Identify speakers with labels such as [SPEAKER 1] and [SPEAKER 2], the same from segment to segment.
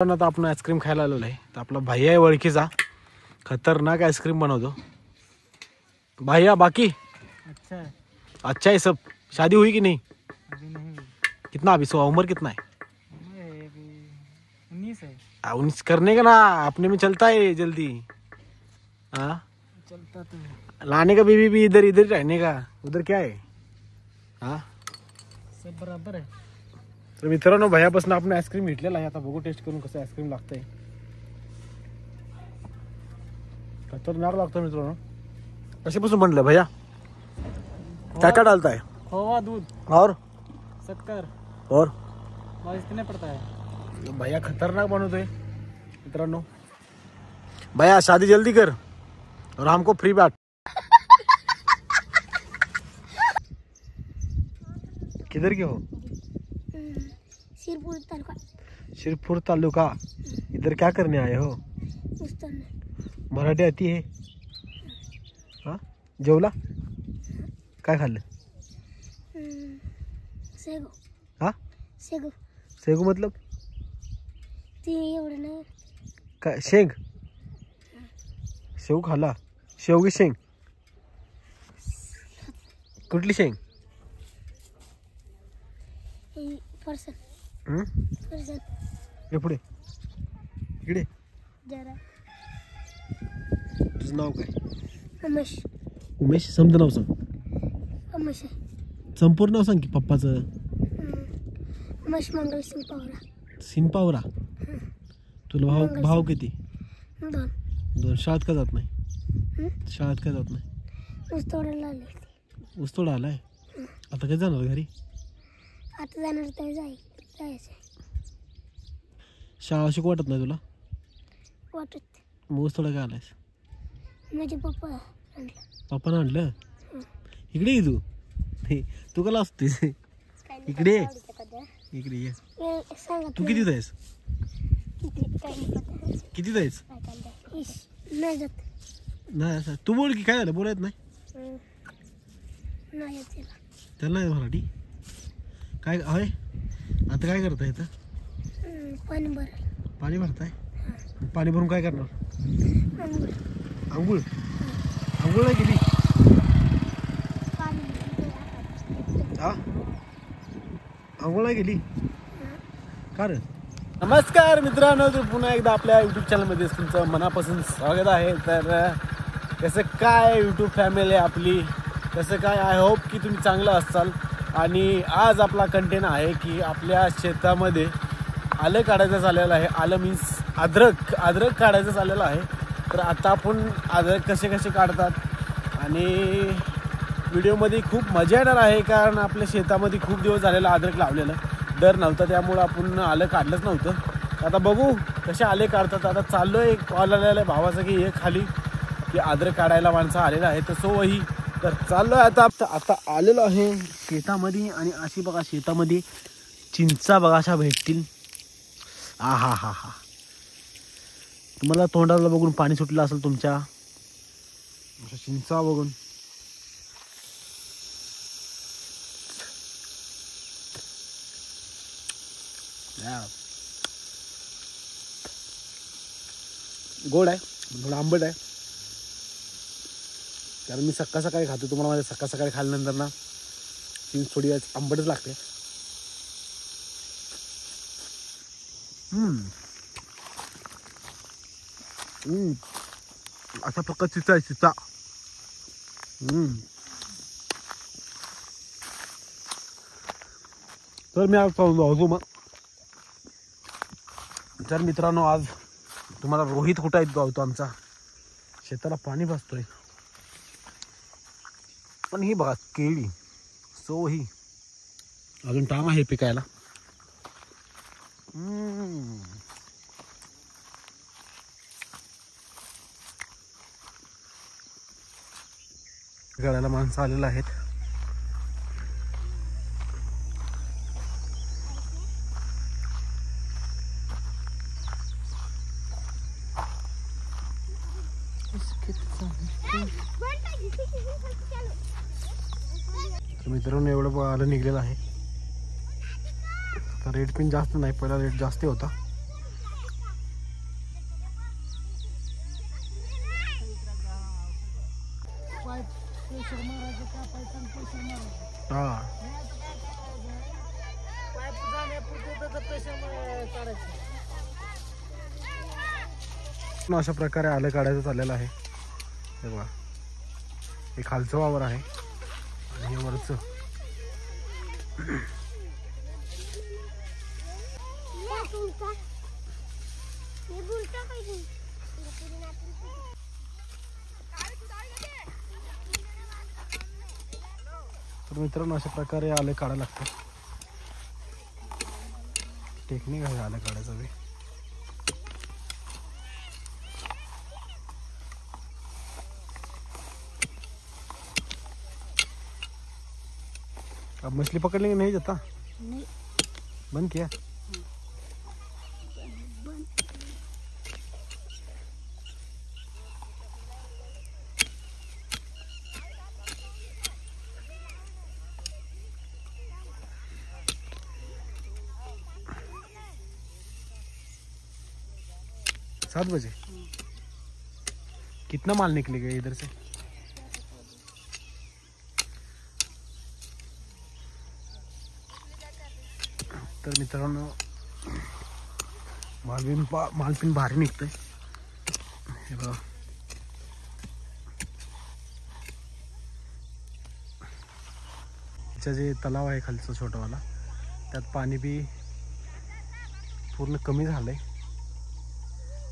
[SPEAKER 1] आता आपण आईस्क्रीम खायला आलेलो आहे. तर आपला भैया आहे ओळखीचा, खतरनाक आइसक्रीम बनवतो. भैया बाकी
[SPEAKER 2] अच्छा है.
[SPEAKER 1] अच्छा है सब. शादी हुई कि नहीं?
[SPEAKER 2] अभी नहीं.
[SPEAKER 1] कितना अभी सो उम्र कितना है?
[SPEAKER 2] उम्र अभी 19 है.
[SPEAKER 1] 19 करने का ना, अपने में चलता है जल्दी. हाँ
[SPEAKER 2] चलता तो है.
[SPEAKER 1] लाने का बीवी भी इधर इधर रहने का, उधर क्या है? हाँ
[SPEAKER 2] सब बराबर है.
[SPEAKER 1] तर मित्रांनो भैयापासून आपण आईस्क्रीम घेतलेला आहे. आता बघू टेस्ट करून कसं आईस्क्रीम लागतंय. खतरनाक लागतं मित्रांनो. कशापासून बनलं भैया? क्या क्या डालता है?
[SPEAKER 2] खोवा, दूध
[SPEAKER 1] और
[SPEAKER 2] शक्कर
[SPEAKER 1] और
[SPEAKER 2] इतने पड़ता है.
[SPEAKER 1] भैया खतरनाक बनवतोय मित्रांनो. भैया शादी जल्दी कर और हमको फ्री बाट. किधर के हो? शिरपुर तालुका. इधर क्या करने आए हो? मराठी आती है? हाँ जेवला? काय खाल्लं?
[SPEAKER 3] सेगो.
[SPEAKER 1] हाँ
[SPEAKER 3] सेगो.
[SPEAKER 1] सेगू मतलब
[SPEAKER 3] ते एवढं नाही.
[SPEAKER 1] काय शेंग? शेव खाला? शेवगी शेंग? कुठली शेंग?
[SPEAKER 3] पर्सन. पर्सन.
[SPEAKER 1] हे पुढे इकडे.
[SPEAKER 3] जरा
[SPEAKER 1] तुझं नाव काय?
[SPEAKER 3] उमेश.
[SPEAKER 1] उमेश. समजा नाव सांग.
[SPEAKER 3] उमेश
[SPEAKER 1] संपूर्ण नाव सांग की पप्पाचं.
[SPEAKER 3] उमेश मंगल सिंग पवारा.
[SPEAKER 1] सिंपावरा. तुला भाव भाव किती?
[SPEAKER 3] 2.
[SPEAKER 1] शाळेत का जात नाही? शाळेत का जात नाही?
[SPEAKER 3] ऊस तोडायला आले.
[SPEAKER 1] ऊस तोडा आलाय. आता काय जाणार घरी?
[SPEAKER 3] आता जाणार तर जायचं.
[SPEAKER 1] शाळा शिकू वाटत नाही तुला?
[SPEAKER 3] वाटत.
[SPEAKER 1] मग ऊस तोडा काय आलायस?
[SPEAKER 3] माझे पप्पा आणलं.
[SPEAKER 1] पप्पानं आणलं. इकडे ये तू. तू कला असतेस इकडे. इकडे ये.
[SPEAKER 3] सांगा
[SPEAKER 1] तू किती जायस? किती जायस?
[SPEAKER 3] नाही जात.
[SPEAKER 1] नाही असं तू बोल की काय झालं? बोलायत नाही?
[SPEAKER 3] नाही
[SPEAKER 1] त्याला नाही मराठी काय आहे. आता काय करताय इथं?
[SPEAKER 3] पाणी भरायला.
[SPEAKER 1] पाणी भरताय? पाणी भरून काय करणार? आंघोळ. आंघोळ नाही केली? हा आंघोळ नाही केली का रे? नमस्कार मित्रांनो, तर पुन्हा एकदा आपल्या यूट्यूब चॅनलमध्ये तुमचं मनापासून स्वागत आहे. तर कसं काय यूट्यूब फॅमिली आपली, कसं काय, आय होप की तुम्ही चांगलं असाल. आणि आज आपला कंटेंट आहे की आपल्या शेतामध्ये आलं काढायचं चाललेलं आहे. आलं मीन्स अद्रक काढायचं चाललेलं आहे. तर आता आपण अद्रक कसे कसे काढतात आणि व्हिडिओमध्ये खूप मजा येणार आहे. कारण आपल्या शेतामध्ये खूप दिवस झालेलं अद्रक लावलेलं दर नव्हता, त्यामुळं आपण आलं काढलंच नव्हतं. आता बघू कसे आले काढतात. आता चाललो आहे, कॉल आलेला आहे भावाचा की हे खाली की अद्रक काढायला माणसं आलेलं आहे. तर सो वही तर चाललो आहे आता आलेलो आहे शेतामध्ये. आणि अशी बघा शेतामध्ये चिंचा बघा अशा भेटतील. हा हा हा हा तुम्हाला तोंडाला बघून पाणी सुटलं असेल तुमच्या. अशा चिंचा बघून. गोड आहे, थोडं आंबट आहे. कारण मी सकाळी खातो. तुम्हाला माझ्या सकाळी खाल्ल्यानंतर ना चिंच थोडी आंबटच लागते. अशा प्रकारची आहे चिंचा. तर मी आज पाहतो मग. तर मित्रांनो आज तुम्हाला रोहित कुठं आहेत गावतो आमचा. शेताला पाणी भासतोय. पण ही बघा केळी. सो ही अजून टाइम आहे पिकायला. गाड्याला माणसं आलेलं आहेत. मित्रांनो एवढं आलं निघलेलं आहे. रेट पण जास्त नाही, पहिला रेट जास्त होता
[SPEAKER 2] प्रेशर मारायचं कापायचं आणि प्रेशर मारायचं.
[SPEAKER 1] हा
[SPEAKER 2] पाईप जाण्यापुरते त्याचं प्रेशर काढायचं.
[SPEAKER 1] अशा प्रकारे आलं काढायचं चाललेलं आहे. हे बघा, हे खालचं वावर आहे आणि हे वरचं. तर मित्रांनो अशा प्रकारे आलं काढायला लागतं. टेक्निक आहे आलं काढायचं बी. अब मछली पकड़ लेंगे नहीं जाता?
[SPEAKER 3] नहीं.
[SPEAKER 1] बंद किया? सात बजे कितना माल निकलेगा इधर से? तर मित्रांनो मालपिन भारी निघतंय. हे बघा, त्याचा जे तलाव आहे खालचा छोटावाला, त्यात पाणी बी पूर्ण कमी झालंय.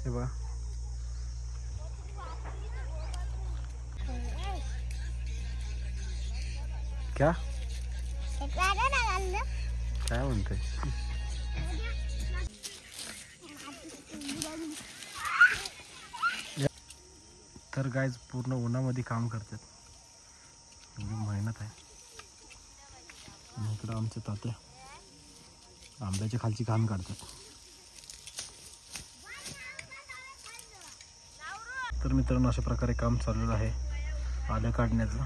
[SPEAKER 1] हे बघा, क्या काय म्हणतोय? तर गायज पूर्ण उन्हामध्ये काम करतात, एवढी मेहनत आहे. इकडं आमचे तात्या आंब्याच्या खालची घाण काढतात. तर मित्रांनो अशा प्रकारे काम चाललेलं आहे आलं काढण्याचं.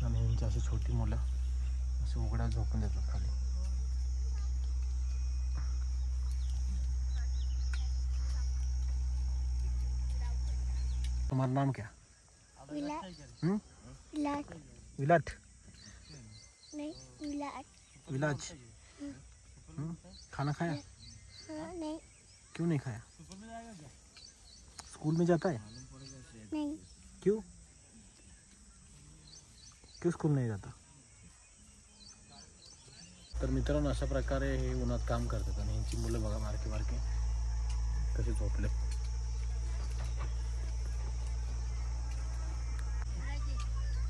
[SPEAKER 1] आणि यांची अशी छोटी मुलं असे उघड्या झोपून देतात खाली. तुम्हारा नाम क्या?
[SPEAKER 3] विलाट.
[SPEAKER 1] विलाट?
[SPEAKER 3] नहीं विलाट.
[SPEAKER 1] विलाज. खाना खाया?
[SPEAKER 3] नहीं.
[SPEAKER 1] क्यों नहीं खाया? स्कूल में जाता है?
[SPEAKER 3] नहीं.
[SPEAKER 1] क्यों क्यों स्कूल नहीं जाता? तर मित्रांनो अशा प्रकारे हे उन्हात काम करतात आणि यांची मुलं बघा मारके मारके कसे झोपले.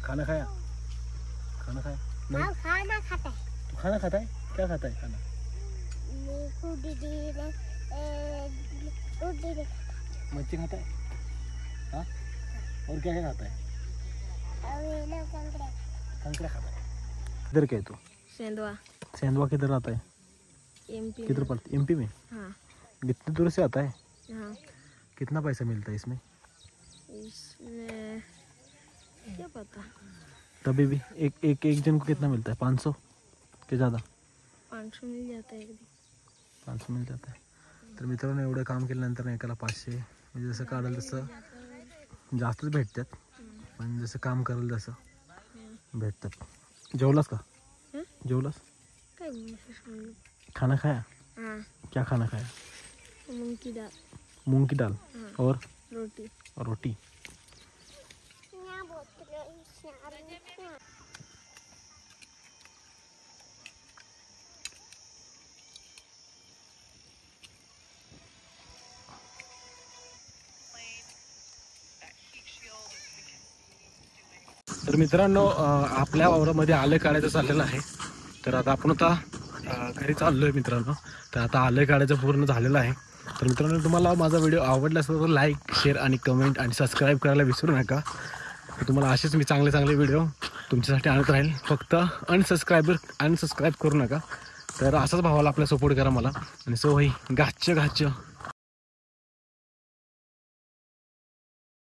[SPEAKER 1] खाना खाया? खाना खाया? नहीं.
[SPEAKER 3] हाँ खाना खाता है.
[SPEAKER 1] तू खाना खाता है? क्या खाता है खाना? मच्छी खाता है? हाँ, और क्या क्या खाता है? कंकड़ा खाता है. किधर क्या है तू?
[SPEAKER 2] सेंधवा.
[SPEAKER 1] सेंधवा किधर आता है?
[SPEAKER 2] एमपी.
[SPEAKER 1] किधर पड़ता है? एमपी में?
[SPEAKER 2] हाँ.
[SPEAKER 1] कितनी दूर से आता है?
[SPEAKER 2] हाँ.
[SPEAKER 1] कितना पैसा मिलता है इसमें?
[SPEAKER 2] इसमें क्या पता.
[SPEAKER 1] तभी भी एक जन को कितना मिलता है? 500 के ज़्यादा?
[SPEAKER 2] 500 मिल जाता है.
[SPEAKER 1] 500 मिल जाता है. तर मित्रांनो एवढं काम केल्यानंतर एकाला 500 म्हणजे जसं काढेल तसं जास्तच भेटतात, पण जसं काम करेल तसं भेटतात. जेवलास का? जेवलास? खाना खाया?
[SPEAKER 2] हाँ.
[SPEAKER 1] क्या खाना खाया?
[SPEAKER 2] मूंग की दाल.
[SPEAKER 1] मूंग की दाल.
[SPEAKER 2] हाँ.
[SPEAKER 1] और
[SPEAKER 2] रोटी.
[SPEAKER 1] रोटी. तर मित्रांनो आपल्या वावरामध्ये आलं काढायचं चाललेलं आहे. तर आता आपण घरी चाललोय मित्रांनो. तर आता आलं काढायचं पूर्ण झालेलं आहे. तर मित्रांनो तुम्हाला माझा व्हिडिओ आवडला असेल तर लाईक, शेअर आणि कमेंट आणि सबस्क्राईब करायला विसरू नका. तुम्हाला असेच मी चांगले चांगले व्हिडिओ तुमच्यासाठी आणत राहील. फक्त अनसबस्क्राईब करू नका. तर असाच भावाला आपला सपोर्ट करा मला. आणि सो भाई गाच्छ